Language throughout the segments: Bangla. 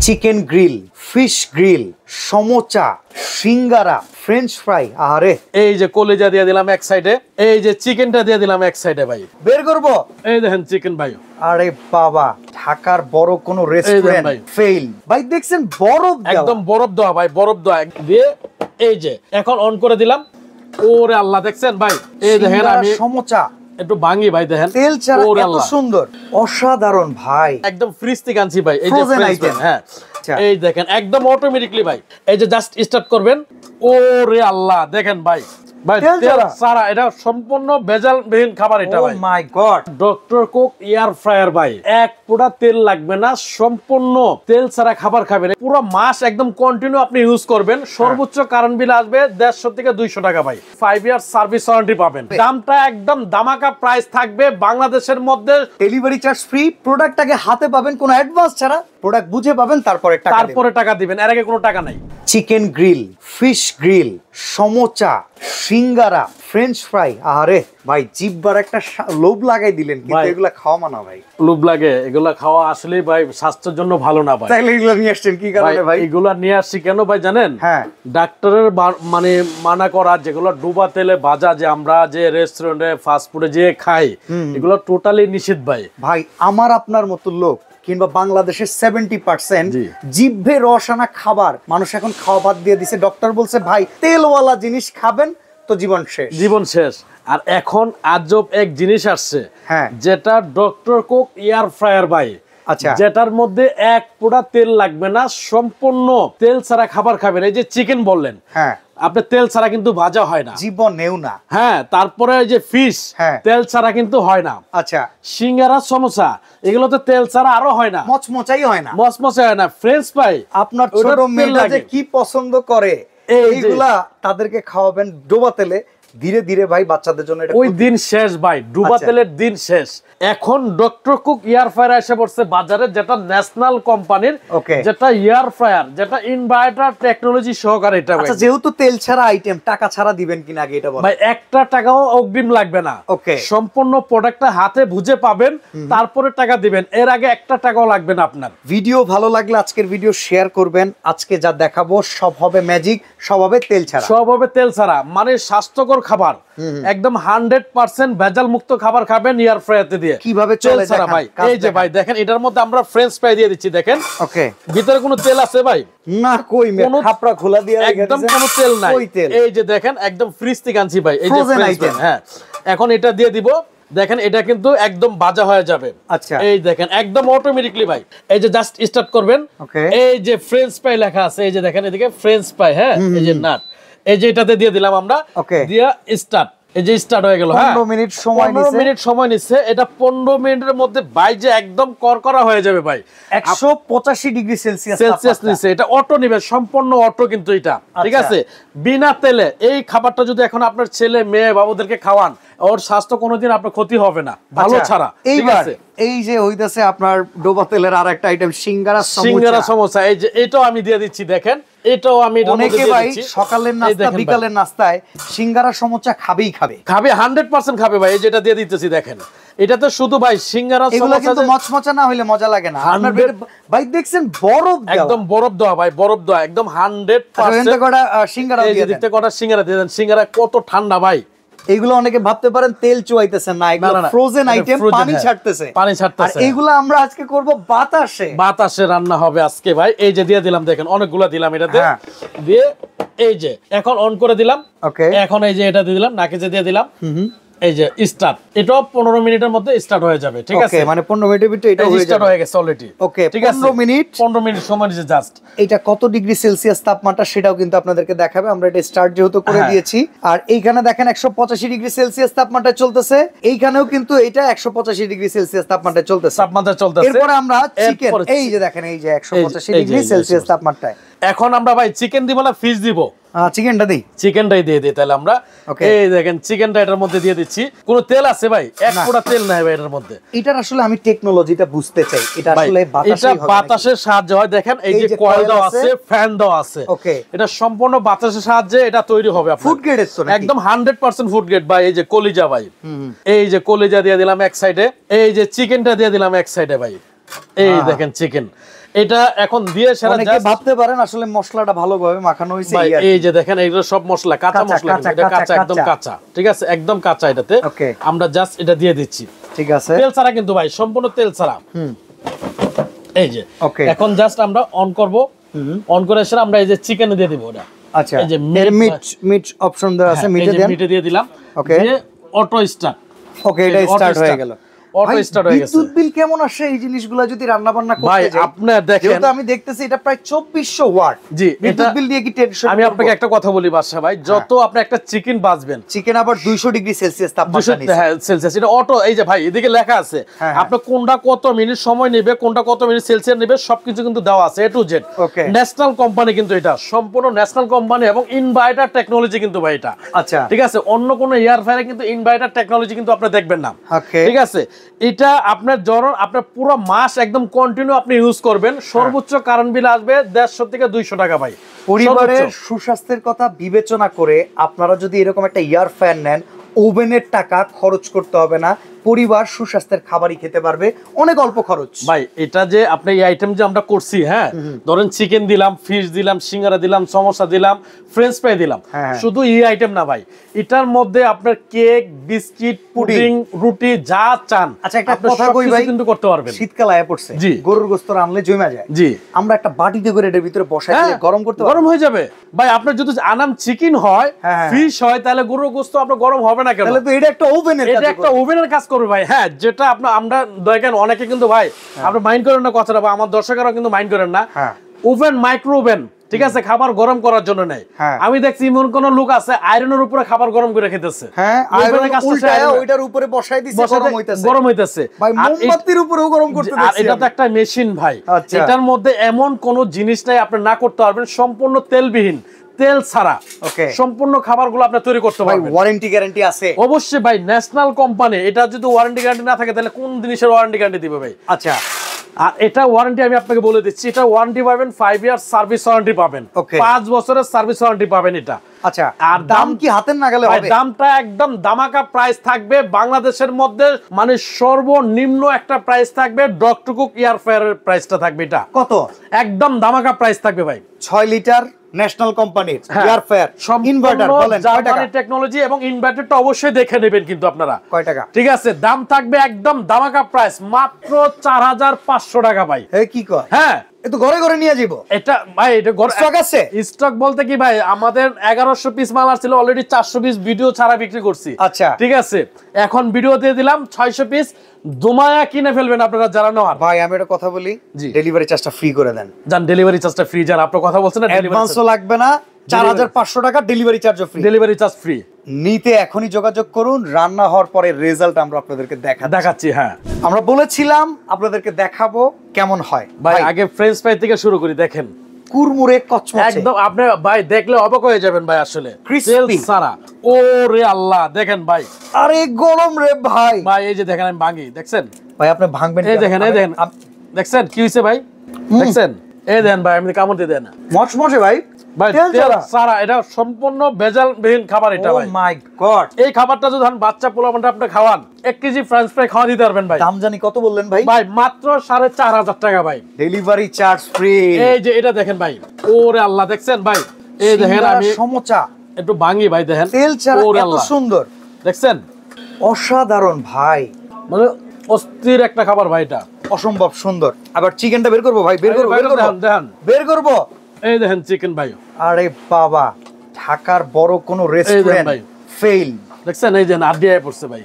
Chicken grill, fish grill, samosa, singara, French fry. আরে এই যে কলিজা দিয়ে দিলাম এক সাইডে, এই যে চিকেনটা দিয়ে দিলাম এক সাইডে ভাই। বের করব। এই দেখেন চিকেন ভাই। আরে বাবা, ঢাকার বড় কোন রেস্টুরেন্ট ফেল ভাই। দেখছেন বরফ দেওয়া, একদম বরফ দেওয়া ভাই, বরফ দেওয়া দিয়ে এই যে এখন অন করে দিলাম। ওরে আল্লাহ, দেখছেন ভাই? এই দেখেন আমি সমোচা একটু ভাঙি ভাই, দেখেন তেল ছাড়া এত সুন্দর, অসাধারণ ভাই। একদম ফ্রিজ থেকে আনছি ভাই। এই যে হ্যাঁ, এই দেখেন একদম অটোমেটিকলি ভাই। এই যে জাস্ট স্টার্ট করবেন। ওরে আল্লাহ, দেখেন ভাই ভাই তেল ছাড়া, এটা সম্পূর্ণ ভেজালবিহীন খাবার এটা ভাই। Oh my God. Doctor cook air fryer ভাই, এক ফোঁটা তেল লাগবে না, সম্পূর্ণ তেল ছাড়া খাবার খাবেন। পুরো মাস একদম কন্টিনিউ আপনি ইউজ করবেন। সর্বোচ্চ কারেন্ট বিল আসবে 150 থেকে 200 টাকা ভাই। 5 ইয়ার সার্ভিস ওয়ারেন্টি পাবেন। দামটা একদম দামাকা প্রাইস থাকবে বাংলাদেশের মধ্যে। Delivery charge free. প্রোডাক্টটাকে হাতে পাবেন কোনো অ্যাডভান্স ছাড়া, প্রোডাক্ট বুঝে পাবেন, তারপরে টাকা দিবেন, এর আগে কোনো টাকা নাই। Chicken grill, fish grill, samosa, singara, French fry. আরে ভাই জিভবার একটা লোভ লাগাই দিলেন, কিন্তু এগুলা খাওয়া মানা ভাই। লোভ লাগে, এগুলা খাওয়া আসলে ভাই স্বাস্থ্যের জন্য ভালো না ভাই। তাইলে এগুলা নিয়ে আসছেন কি কারণে ভাই? এগুলা নিয়ে আসছি কেন ভাই জানেন? হ্যাঁ, ডাক্তারের মানে মানা করা যেগুলো ডুবা তেলে ভাজা, যে আমরা যে রেস্টুরেন্টে ফাস্ট ফুডে যে খাই, এগুলো টোটালি নিষিদ্ধ ভাই। ভাই আমার আপনার মতো লোক কিংবা বাংলাদেশের 70% জিভে রস আনা খাবার মানুষ এখন খাওয়া বাদ দিয়ে দিছে। ডক্টর বলছে ভাই তেলওয়ালা জিনিস খাবেন তো জীবন শেষ, জীবন শেষ। আর এখন আজব এক জিনিস আসছে, হ্যাঁ, যেটা ডক্টর কুক এয়ার ফ্রায়ার ভাই। আচ্ছা, যেটার মধ্যে এক ফোঁটা তেল লাগবে না, সম্পূর্ণ তেল ছাড়া খাবার খাবেন। এই যে চিকেন বললেন, হ্যাঁ, আপনি তেল ছাড়া কিন্তু ভাজা হয় না, জীবনেও না। হ্যাঁ, তারপরে যে ফিশ, তেল ছাড়া কিন্তু হয় না। আচ্ছা, সিঙ্গারা, সমোসা, এগুলো তো তেল ছাড়া আরো হয় না, মচমচাই হয় না, মচমচে হয় না। ফ্রেঞ্চ ফ্রাই আপনার ছোট মেয়েটা যে কি পছন্দ করে, এইগুলা তাদেরকে খাওয়াবেন ডোবা তেলে। ধীরে ধীরে ভাই বাচ্চাদের জন্য ওই দিন শেষ ভাই, ডুবা তেলের দিন শেষ। এখন ডক্টর কুক এয়ার ফ্রায়ার এসে পড়ছে বাজারে, যেটা ন্যাশনাল কোম্পানির, যেটা এয়ার ফ্রায়ার, যেটা ইনভার্টার টেকনোলজি সহকারে। এটা আচ্ছা, যেহেতু তেল ছাড়া আইটেম, টাকা ছাড়া দিবেন কিনা আগে এটা বলেন ভাই। একটা টাকাও অগ্রিম লাগবে না, সম্পূর্ণ প্রোডাক্টটা হাতে বুঝে পাবেন, তারপরে টাকা দিবেন। এর আগে একটা টাকাও লাগবে না আপনার। ভিডিও ভালো লাগলে আজকের ভিডিও শেয়ার করবেন। আজকে যা দেখাবো সব হবে ম্যাজিক, সব হবে তেল ছাড়া, সব হবে তেল ছাড়া, মানে স্বাস্থ্যকর খাবার, একদম 100% ভেজাল মুক্ত খাবার খাবেন এয়ার ফ্রায়ারতে দিয়ে। কিভাবে চলে ভাই? এই যে ভাই দেখেন, এটার মধ্যে আমরা ফ্রেঞ্চ ফ্রাই দিয়ে দিচ্ছি, দেখেন। ওকে, ভিতরে কোনো তেল আছে ভাই? না, কই খাপড়া খোলা দিয়ে একদম কোনো তেল নাই। এই যে দেখেন একদম ফ্রিজ থেকে আনছি ভাই। এই যে ফ্রেঞ্চ ফ্রাই, হ্যাঁ, এখন এটা দিয়ে দিব। দেখেন এটা কিন্তু একদম ভাজা হয়ে যাবে। আচ্ছা, এই দেখেন একদম অটোমেটিকলি ভাই। এই যে জাস্ট স্টার্ট করবেন। এই যে ফ্রেঞ্চ ফ্রাই লেখা আছে, এই যে দেখেন এদিকে ফ্রেঞ্চ ফ্রাই, হ্যাঁ, এই যে নাট, এই যে এটাতে দিয়ে দিলাম আমরা। দিয়া স্টার্ট, এই যে স্টার্ট হয়ে গেল। 15 মিনিট সময় নিছে, 15 মিনিট সময় নিছে। এটা 15 মিনিটের মধ্যে ভাই যে একদম করকরা হয়ে যাবে ভাই। 185 ডিগ্রি সেলসিয়াস নিছে। এটা অটো নিবে, সম্পূর্ণ অটো কিন্তু এটা, ঠিক আছে, বিনা তেলে। এই খাবারটা যদি এখন আপনার ছেলে মেয়ে বাবুদেরকে খাওয়ান, ওর স্বাস্থ্য কোনোদিন আপনার ক্ষতি হবে না, ভালো ছাড়া। ঠিক আছে, এই যে হইতাছে আপনার ডোবা তেলের আরেকটা আইটেম সিঙ্গারা, সমোসা। এই যে এটাও আমি দিয়ে দিচ্ছি, দেখেন। এটাও আমি অনেকে ভাই সকালের নাস্তা বিকালের নাস্তায় সিঙ্গারা সমোসা খাবে 100% খাবে ভাই। এই যেটা দিয়ে দিতেছি, দেখেন। এটাতে শুধু ভাই সিঙ্গারা সমোসা, কিন্তু মচমচা না হইলে মজা লাগে না। আপনার ভাই দেখছেন বরফ দেওয়া, একদম বরফ দেওয়া ভাই, বরফ দেওয়া একদম 100%। কটা সিঙ্গারা দিয়ে দেন, কটা সিঙ্গারা দিয়ে দেন। সিঙ্গারা কত ঠান্ডা ভাই। এইগুলো অনেকে ভাবতে পারেন তেল চুয়াইতেছেন, না, এগুলো ফ্রোজেন আইটেম, পানি ছাড়তেছে। আর এইগুলো আমরা আজকে করব বাতাসে রান্না হবে আজকে ভাই। এই যে দিয়ে দিলাম, দেখেন অনেকগুলা দিলাম এটাতে দিয়ে। এই যে এখন অন করে দিলাম। এখন এই যে এটা দিয়ে দিলাম, নাকে যে দিয়ে দিলাম। এই যে স্টার্ট, এটাও 15 মিনিটের মধ্যে স্টার্ট হয়ে যাবে। ঠিক আছে, মানে 15 মিনিটের ভিতরে এটা স্টার্ট হয়ে গেছে অলরেডি। ওকে, ঠিক আছে, 15 মিনিট সময় নিছে জাস্ট। এটা কত ডিগ্রি সেলসিয়াস তাপমাত্রা সেটাও কিন্তু আপনাদেরকে দেখাবে। আমরা এটা স্টার্ট যেহেতু করে দিয়েছি। আর এইখানে দেখেন 185 ডিগ্রি সেলসিয়াস তাপমাত্রায় চলতেছে। এইখানেও কিন্তু এটা 185 ডিগ্রি সেলসিয়াস তাপমাত্রায় চলতেছে। এরপর আমরা চিকেন, এই যে দেখেন, এই যে 185 ডিগ্রি সেলসিয়াস তাপমাত্রায়। এখন আমরা ভাই চিকেন দিব না ফিশ দিব? চিকেনটাই দিয়ে দিই তাহলে আমরা। এই দেখেন চিকেনটা এটার মধ্যে দিয়ে দিচ্ছি। কোনো তেল আছে ভাই? এক ফোঁটা তেল নাই ভাই এটার মধ্যে। এটার আসলে আমি টেকনোলজিটা বুঝতে চাই। এটা আসলে বাতাসের সাহায্যে হয়। দেখেন এই যে কয়েল দেওয়া আছে, ফ্যান দেওয়া আছে। এটা সম্পূর্ণ বাতাসের সাহায্যে এটা তৈরি হবে। ফুড গ্রেড একদম 100% ফুড গ্রেড ভাই। এই যে কলিজা ভাই, এই যে কলিজা দিয়ে দিলাম এক সাইডে, এই যে চিকেনটা দিয়ে দিলাম এক সাইডে ভাই। এই দেখেন চিকেন এটা এখন দিয়ে সেরা অনেকে ভাবতে পারেন আসলে মশলাটা ভালোভাবে মাখানো হয়েছে এই যে দেখেন এগুলো সব মশলা কাঁচা মশলা, এটা কাঁচা, একদম কাঁচা, ঠিক আছে, একদম কাঁচা। এটাতে আমরা জাস্ট এটা দিয়ে দিচ্ছি, ঠিক আছে, তেল ছাড়া কিন্তু ভাই, সম্পূর্ণ তেল ছাড়া। এই যে এখন জাস্ট আমরা অন করব, অন করে এসে আমরা এই যে চিকেন দিয়ে দিব ওটা। আচ্ছা, এই যে মিট অপশন দেওয়া আছে, মিটে দিয়ে দিলাম। ওকে, অটো স্টার্ট। ওকে, এটা স্টার্ট হয়ে গেল। অটো স্টার্ট হয়ে গেছে। বিদ্যুৎ বিল কেমন আসে এই জিনিসগুলো যদি রান্না বান্না করতে যাই? আপনি দেখেন, যেহেতু আমি দেখতেছি এটা প্রায় 2400 ওয়াট। জি, বিদ্যুৎ বিল দিয়ে কি টেনশন? আমি আপনাকে একটা কথা বলি বাদশা ভাই, যত আপনি একটা চিকেন বাজবেন, চিকেন আবার 200 ডিগ্রি সেলসিয়াস তাপমাত্রা নিচ্ছে। হ্যাঁ, সেলসিয়াস, এটা অটো। এই যে ভাই এদিকে লেখা আছে আপনি কোনটা কত মিনিট সময় নেবে, কোনটা কত মিনিট সেলসিয়াস নেবে, সবকিছু কিন্তু দেওয়া আছে A to Z। National company কিন্তু এটা, সম্পূর্ণ ন্যাশনাল কোম্পানি এবং ইনভার্টার টেকনোলজি কিন্তু ভাই এটা। আচ্ছা, ঠিক আছে, অন্য কোন এয়ার ফ্রায়ারে কিন্তু ইনভার্টার টেকনোলজি কিন্তু আপনি দেখবেন না। ঠিক আছে, এটা আপনার আপনার পুরো মাস একদম কন্টিনিউ আপনি ইউজ করবেন, সর্বোচ্চ কারেন্ট বিল আসবে 150 থেকে 200 টাকা ভাই। পরিবারের সুস্বাস্থ্যের কথা বিবেচনা করে আপনারা যদি এরকম একটা এয়ার ফ্যান নেন, ওভেনের টাকা খরচ করতে হবে না, পরিবার সুস্বাস্থ্যের খাবারই খেতে পারবে, অনেক অল্প খরচ। ভাই এটা যে আপনি এই আইটেম যে আমরা করছি, হ্যাঁ ধরেন চিকেন দিলাম, ফিশ দিলাম, সিঙ্গারা দিলাম, সমোসা দিলাম, ফ্রেঞ্চ ফ্রাই দিলাম, শুধু এই আইটেম না ভাই, এটার মধ্যে আপনার কেক, বিস্কিট, পুডিং, রুটি যা চান। আচ্ছা, একটা কথা কই ভাই, কিন্তু করতে পারবেন। শীতকাল আয়া পড়ছে, গরুর গোশত রান্নলে জমে যায়। জি, আমরা একটা বাটিতে করে এর ভিতরে বসাই দিয়ে গরম করতে গরম হয়ে যাবে ভাই। আপনার যদি আনাম চিকেন হয়, ফিশ হয়, তাহলে গরুর গোশত আপনার গরম হবে না কেন? তাহলে তো এটা একটা ওভেনের কাজ, এটা একটা ওভেনের কাজ করবে ভাই। হ্যাঁ, যেটা আমরা দেখেন অনেকে কিন্তু ভাই আপনি মাইন্ড করেন না কথাটা, বা আমার দর্শকেরাও কিন্তু মাইন্ড করেন না। ওভেন, মাইক্রো ওভেন, ঠিক আছে, খাবার গরম করার জন্য নেই। আমি দেখছি এমন কোন লোক আছে আয়রনের উপরে খাবার গরম করে খেতেছে। হ্যাঁ, ওইটার উপরে বসাই দিছে, গরম হইতেছে ভাই, মোমবাতির উপরেও গরম করতে দিছে। আর এটা তো একটা মেশিন ভাই, এটার মধ্যে এমন কোন জিনিস নাই আপনি না করতে পারবেন, সম্পূর্ণ তেলবিহীন, তেল ছাড়া সম্পূর্ণ খাবারগুলো আপনি তৈরি করতে পারবেন। ওয়ারেন্টি গ্যারান্টি আছে অবশ্যই ভাই, ন্যাশনাল কোম্পানি। এটা যদি ওয়ারেন্টি গ্যারান্টি না থাকে তাহলে কোন জিনিসের ওয়ারেন্টি গ্যারান্টি দিবে ভাই? আচ্ছা, আর এটা ওয়ারেন্টি আমি আপনাকে বলে দিচ্ছি, এটা ওয়ারেন্টি পাবেন 5 ইয়ার সার্ভিস ওয়ারেন্টি পাবেন, 5 বছরের সার্ভিস ওয়ারেন্টি পাবেন এটা। আচ্ছা, আর দাম কি হাতের নাগালে হবে? দামটা একদম দামাকা প্রাইস থাকবে বাংলাদেশের মধ্যে, মানে সর্বনিম্ন একটা প্রাইস থাকবে। ডক্টর কুক এয়ার ফ্রায়ারের প্রাইসটা থাকবে এটা কত? একদম দামাকা প্রাইস থাকবে ভাই। 6 লিটার ন্যাশনাল কোম্পানির এয়ার ফ্রায়ার, ইনভার্টার বলেন, জার্মানি টেকনোলজি, এবং ইনভার্টারটা অবশ্যই দেখে নেবেন কিন্তু আপনারা। কয় টাকা? ঠিক আছে, দাম থাকবে একদম দামাকা প্রাইস, মাত্র 4500 টাকা ভাই। এই কি কয়? হ্যাঁ, এতো ঘরে ঘরে নিয়ে যাবো এটা ভাই। এটা স্টক আছে? স্টক বলতে কি ভাই, আমাদের 1100 পিস মাল আসছিল, অলরেডি 400 পিস ভিডিও ছাড়া বিক্রি করছি। আচ্ছা, ঠিক আছে, এখন ভিডিও দিয়ে দিলাম 600 পিস, দুমায়া কিনে ফেলবেন আপনারা যারা নেওয়ার। ভাই আমি একটা কথা বলি, ডেলিভারি চার্জটা ফ্রি করে দেন। জান, ডেলিভারি চার্জটা ফ্রি। জান, আপনার কথা বলছেন না, অ্যাডভান্সও লাগবে না, 4500 টাকা ডেলিভারি চার্জও ফ্রি। Delivery charge free. নিতে এখনই যোগাযোগ করুন, রান্না হওয়ার পরে রেজাল্ট আমরা আপনাদেরকে দেখাচ্ছি। হ্যাঁ, আমরা বলেছিলাম আপনাদেরকে দেখাবো কেমন হয়। ভাই আগে ফ্রেঞ্চ ফ্রাই থেকে শুরু করি। দেখেন কুরমুরে কচমচে, একদম আপনি ভাই দেখলে অবাক হয়ে যাবেন ভাই, আসলে তেল ছাড়া। ওরে আল্লাহ, দেখেন ভাই, আরে গরম রে ভাই। ভাই এই যে দেখেন আমি ভাঙি, দেখছেন ভাই? আপনি ভাঙবেন? এই দেখেন, এই দেখেন, দেখছেন কি হইছে ভাই? দেখছেন? এই দেখেন ভাই, আমি কামড় দিয়ে দেন, মচমচে ভাই। ভাই তেল ছাড়া, এটা সম্পূর্ণ ভেজালবিহীন খাবার এটা ভাই। ও মাই গড, এই খাবারটা যদি বাচ্চা পোলাপানটা আপনি খাওয়ান, 1 কেজি ফ্রেঞ্চ ফ্রাই খাওয়া দিতে পারবেন ভাই। দাম জানি কত বললেন ভাই? ভাই মাত্র 4500 টাকা ভাই, ডেলিভারি চার্জ ফ্রি। এই যে এটা দেখেন ভাই, ওরে আল্লাহ, দেখছেন ভাই? এই দেখেন আমি সমোচা একটু ভাঙি ভাই, দেখেন তেল ছাড়া এত সুন্দর, দেখছেন? অসাধারণ ভাই, মানে অস্থির একটা খাবার ভাই, এটা অসম্ভব সুন্দর। আবার চিকেনটা বের করবো ভাই, বের করবো, বের করবো। এই দেখেন চিকেন ভাই। আরে বাবা, ঢাকার বড় কোন রেস্টুরেন্ট ফেল, দেখছেন? এই যে নাদিয়া পড়ছে ভাই,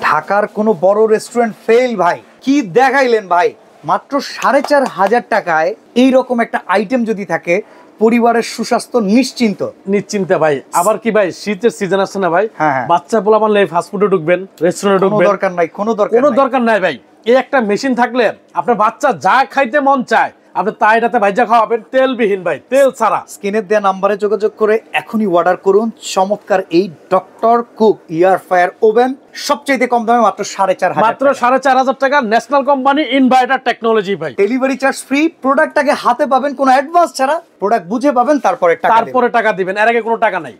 ঢাকার কোন বড় রেস্টুরেন্ট ফেল ভাই। কি দেখাইলেন ভাই? মাত্র 4500 টাকায় এইরকম একটা আইটেম যদি থাকে, পরিবারের সুস্বাস্থ্য নিশ্চিন্ত ভাই। আবার কি ভাই, শীতের সিজন আসছে না ভাই, বাচ্চা পোলা মানলে ফাস্ট ফুডে ঢুকবেন, রেস্টুরেন্টে ঢুকবেন, দরকার নাই, কোনো দরকার নাই ভাই। এই একটা মেশিন থাকলে আপনার বাচ্চা যা খাইতে মন চায় আপনি তাই এটাতে ভাইজা খাওয়াবেন, তেলবিহীন ভাই, তেল ছাড়া। স্ক্রিনে দেওয়া নাম্বারে যোগাযোগ করে এখনই অর্ডার করুন চমৎকার এই doctor cook air fryer oven, সবচেয়ে কম দামে মাত্র 4500, মাত্র 4500 টাকা, ন্যাশনাল কোম্পানি, ইনভার্টার টেকনোলজি ভাই। ডেলিভারি চার্জ ফ্রি, প্রোডাক্টটাকে হাতে পাবেন কোনো অ্যাডভান্স ছাড়া, প্রোডাক্ট বুঝে পাবেন, তারপরে টাকা দিবেন, এর আগে কোনো টাকা নাই।